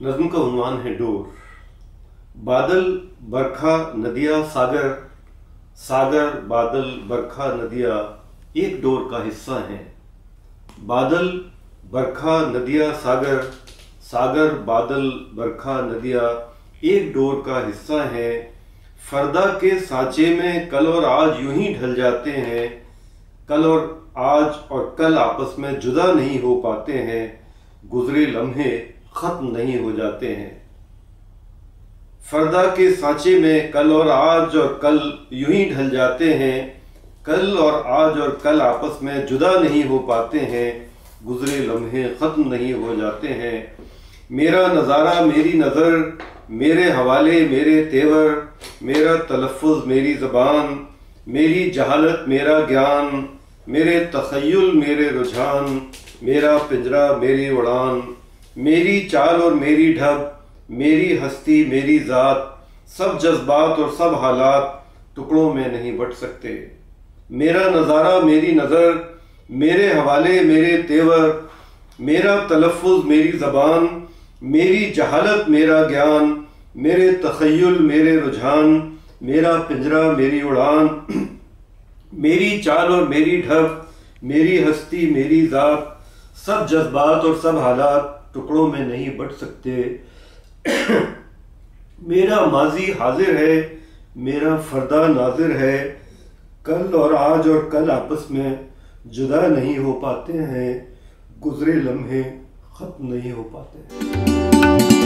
नज़्म का उन्वान है डोर। बादल बरखा नदिया सागर, सागर बादल बरखा नदिया एक डोर का हिस्सा हैं। बादल बरखा नदिया सागर, सागर बादल बरखा नदिया एक डोर का हिस्सा हैं। फरदा के सांचे में कल और आज यूं ही ढल जाते हैं। कल और आज और कल आपस में जुदा नहीं हो पाते हैं। गुजरे लम्हे खत्म नहीं हो जाते हैं। फरदा के सांचे में कल और आज और कल यूं ही ढल जाते हैं। कल और आज और कल आपस में जुदा नहीं हो पाते हैं। गुजरे लम्हे खत्म नहीं हो जाते हैं। मेरा नज़ारा मेरी नज़र, मेरे हवाले मेरे तेवर, मेरा तलफ़्फ़ुज़ मेरी ज़बान, मेरी जहालत मेरा ज्ञान, मेरे तख़य्युल मेरे रुझान, मेरा पिंजरा मेरी उड़ान, मेरी चाल और मेरी ढब, मेरी हस्ती मेरी ज़ात, सब जज्बात और सब हालात टुकड़ों में नहीं बट सकते। मेरा नज़ारा मेरी नज़र, मेरे हवाले मेरे तेवर, मेरा तलफ़्फ़ुज़ मेरी ज़बान, मेरी जहालत मेरा ज्ञान, मेरे तख़य्युल मेरे रुझान, मेरा पिंजरा मेरी उड़ान, मेरी चाल और मेरी ढब, मेरी हस्ती मेरी ज़ात, सब जज्बात और सब हालात टुकड़ों में नहीं बट सकते। मेरा माजी हाजिर है, मेरा फरदा नाजिर है। कल और आज और कल आपस में जुदा नहीं हो पाते हैं। गुजरे लम्हे खत्म नहीं हो पाते।